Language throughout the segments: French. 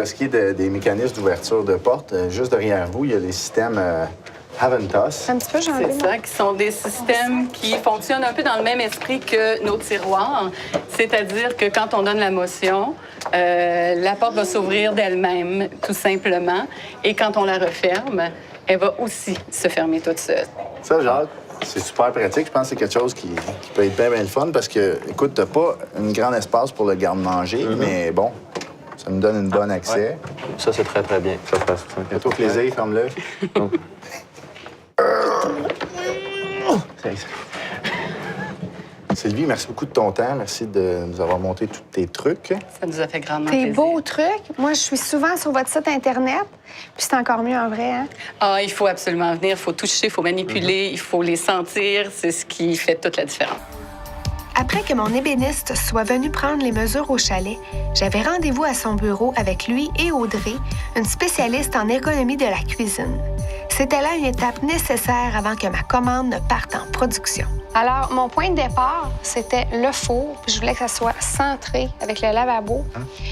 Pour ce qui est des mécanismes d'ouverture de porte, juste derrière vous, il y a les systèmes Haventos. Un petit peu, j'en ai. C'est ça, qui sont des systèmes qui fonctionnent un peu dans le même esprit que nos tiroirs. C'est-à-dire que quand on donne la motion, la porte va s'ouvrir d'elle-même, tout simplement. Et quand on la referme, elle va aussi se fermer toute seule. Ça, Jacques, c'est super pratique. Je pense que c'est quelque chose qui peut être bien le fun parce que, écoute, t'as pas un grand espace pour le garde-manger, mais bon, ça nous donne une bonne accès. Ouais. Ça, c'est très, très bien. Ça passe. Fais-toi plaisir, ferme-le. Sylvie, merci beaucoup de ton temps. Merci de nous avoir monté tous tes trucs. Ça nous a fait grandement Tes plaisir. beaux trucs. Moi, je suis souvent sur votre site Internet. Puis c'est encore mieux en vrai, hein? Ah, il faut absolument venir. Il faut toucher, il faut manipuler, il faut les sentir. C'est ce qui fait toute la différence. Après que mon ébéniste soit venu prendre les mesures au chalet, j'avais rendez-vous à son bureau avec lui et Audrey, une spécialiste en ergonomie de la cuisine. C'était là une étape nécessaire avant que ma commande ne parte en production. Alors, mon point de départ, c'était le four. Puis je voulais que ça soit centré avec le lavabo.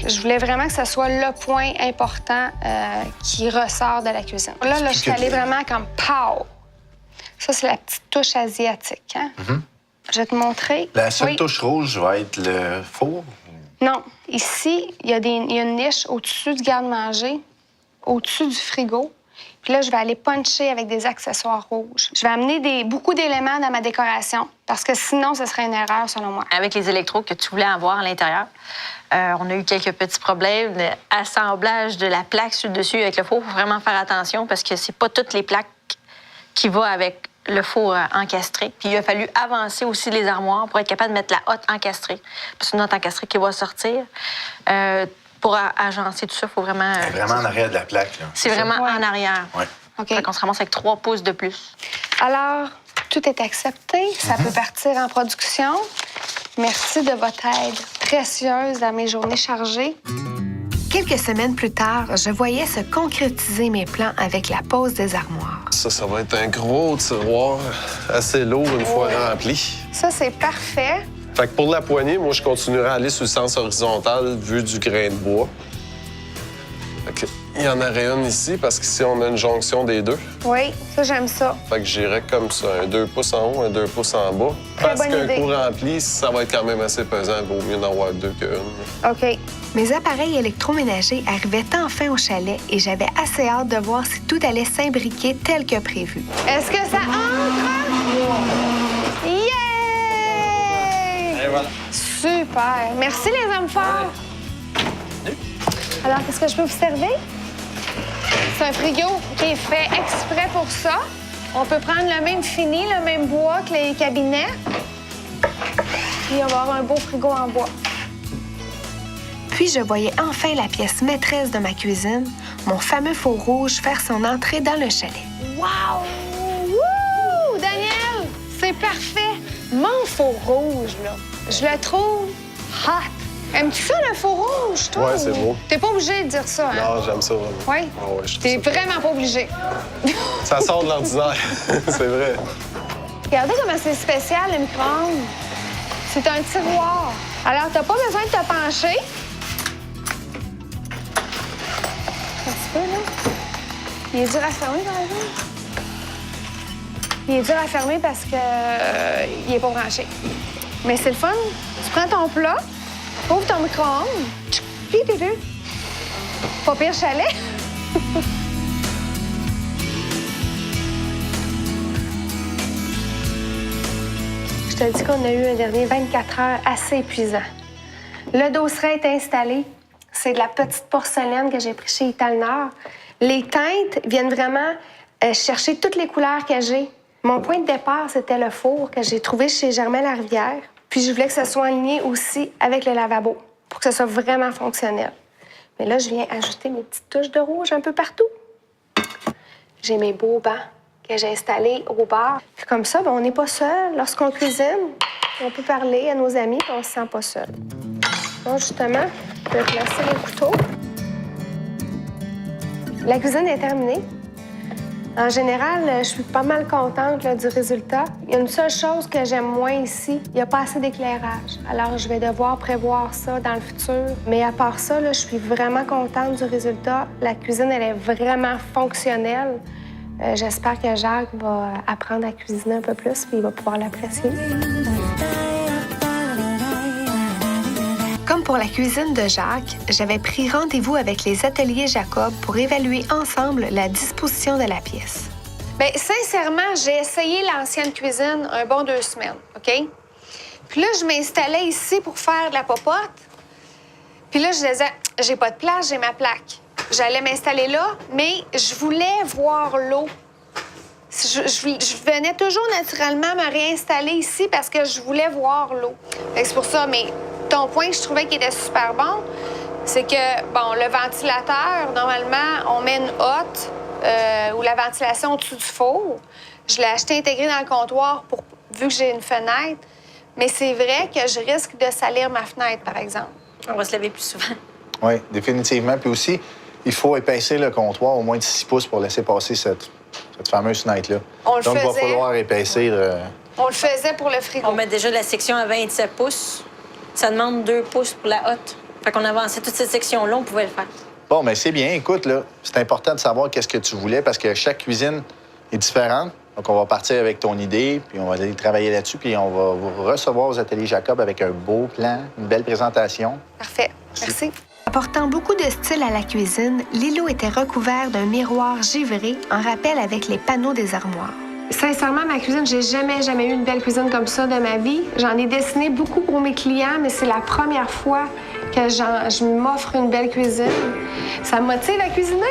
Je voulais vraiment que ce soit le point important qui ressort de la cuisine. Là, je suis allée vraiment comme pow! Ça, c'est la petite touche asiatique, hein? Je vais te montrer. La seule touche rouge va être le four. Non. Ici, il y a une niche au-dessus du garde-manger, au-dessus du frigo. Puis là, je vais aller puncher avec des accessoires rouges. Je vais amener beaucoup d'éléments dans ma décoration parce que sinon, ce serait une erreur, selon moi. Avec les électrodes que tu voulais avoir à l'intérieur, on a eu quelques petits problèmes d'assemblage de la plaque sur le dessus avec le four. Il faut vraiment faire attention parce que c'est pas toutes les plaques qui vont avec le four encastré. Puis il a fallu avancer aussi les armoires pour être capable de mettre la hotte encastrée. Puis c'est une hotte encastrée qui va sortir. Pour agencer tout ça, il faut vraiment... C'est vraiment en arrière de la plaque, là. C'est vraiment en arrière. Oui. OK. Fait qu'on se ramasse avec 3 pouces de plus. Alors, tout est accepté. Ça peut partir en production. Merci de votre aide précieuse dans mes journées chargées. Quelques semaines plus tard, je voyais se concrétiser mes plans avec la pose des armoires. Ça va être un gros tiroir assez lourd une fois rempli. Ça, c'est parfait. Fait que pour la poignée, moi, je continuerai à aller sur le sens horizontal vu du grain de bois. Fait que, il y en aurait une ici parce qu'ici, on a une jonction des deux. Oui, ça, j'aime ça. Fait que j'irais comme ça, un 2 pouces en haut, un 2 pouces en bas. Très Parce bonne qu'un idée. coup rempli, ça va être quand même assez pesant. Il vaut mieux d'en avoir 2 qu'une. OK. Mes appareils électroménagers arrivaient enfin au chalet et j'avais assez hâte de voir si tout allait s'imbriquer tel que prévu. Est-ce que ça entre? Yeah! Et voilà. Super! Merci, les hommes forts! Alors, qu'est-ce que je peux vous servir? C'est un frigo qui est fait exprès pour ça. On peut prendre le même fini, le même bois que les cabinets. Puis on va avoir un beau frigo en bois. Puis je voyais enfin la pièce maîtresse de ma cuisine, mon fameux four rouge, faire son entrée dans le chalet. Wow! Wouh! Daniel, c'est parfait! Mon four rouge, là, je le trouve hot. Aimes-tu ça, le four rouge, toi? Ouais, c'est beau. T'es pas obligé de dire ça, hein? Non, j'aime ça vraiment. Oui? Ah ouais, je trouve T'es ça- vraiment pas obligé. Ça sort de l'ordinaire, c'est vrai. Regardez comment c'est spécial, le micro-ondes. C'est un tiroir. Alors, t'as pas besoin de te pencher. Un petit peu, là. Il est dur à fermer, par exemple. Il est dur à fermer parce que il est pas branché. Mais c'est le fun. Tu prends ton plat, ouvre ton micro-ondes, puis pas pire chalet. Je te dis qu'on a eu un dernier 24 heures assez épuisant. Le dosseret est installé. C'est de la petite porcelaine que j'ai pris chez Italnor. Les teintes viennent vraiment chercher toutes les couleurs que j'ai. Mon point de départ, c'était le four que j'ai trouvé chez Germain Larivière. Puis je voulais que ça soit aligné aussi avec le lavabo pour que ça soit vraiment fonctionnel. Mais là, je viens ajouter mes petites touches de rouge un peu partout. J'ai mes beaux bancs que j'ai installés au bar. Puis comme ça, on n'est pas seul. Lorsqu'on cuisine, on peut parler à nos amis et on se sent pas seul. Donc, justement, je vais placer les couteaux. La cuisine est terminée. En général, je suis pas mal contente là, du résultat. Il y a une seule chose que j'aime moins ici, il n'y a pas assez d'éclairage. Alors, je vais devoir prévoir ça dans le futur. Mais à part ça, là, je suis vraiment contente du résultat. La cuisine, elle est vraiment fonctionnelle. J'espère que Jacques va apprendre à cuisiner un peu plus puis il va pouvoir l'apprécier. Comme pour la cuisine de Jacques, j'avais pris rendez-vous avec les ateliers Jacob pour évaluer ensemble la disposition de la pièce. Bien, sincèrement, j'ai essayé l'ancienne cuisine un bon 2 semaines, OK? Puis là, je m'installais ici pour faire de la popote. Puis là, je disais, j'ai pas de place, j'ai ma plaque. J'allais m'installer là, mais je voulais voir l'eau. Je venais toujours naturellement me réinstaller ici parce que je voulais voir l'eau. C'est pour ça, mais ton point que je trouvais qui était super bon, c'est que, bon, le ventilateur, normalement, on met une hotte ou la ventilation au-dessus du four. Je l'ai acheté intégré dans le comptoir vu que j'ai une fenêtre. Mais c'est vrai que je risque de salir ma fenêtre, par exemple. On va se lever plus souvent. Oui, définitivement. Puis aussi, il faut épaissir le comptoir au moins de 6 pouces pour laisser passer cette fameuse fenêtre-là. On le Donc, il va faisait. falloir épaissir. On le faisait pour le frigo. On met déjà la section à 27 pouces. Ça demande 2 pouces pour la hotte. Fait qu'on avançait toute cette section-là, on pouvait le faire. Bon, mais c'est bien. Écoute, là, c'est important de savoir qu'est-ce que tu voulais parce que chaque cuisine est différente. Donc, on va partir avec ton idée, puis on va aller travailler là-dessus, puis on va vous recevoir aux ateliers Jacob avec un beau plan, une belle présentation. Parfait. Merci. Apportant beaucoup de style à la cuisine, l'îlot était recouvert d'un miroir givré en rappel avec les panneaux des armoires. Sincèrement, ma cuisine, j'ai jamais eu une belle cuisine comme ça de ma vie. J'en ai dessiné beaucoup pour mes clients, mais c'est la première fois que je m'offre une belle cuisine. Ça me motive à cuisiner.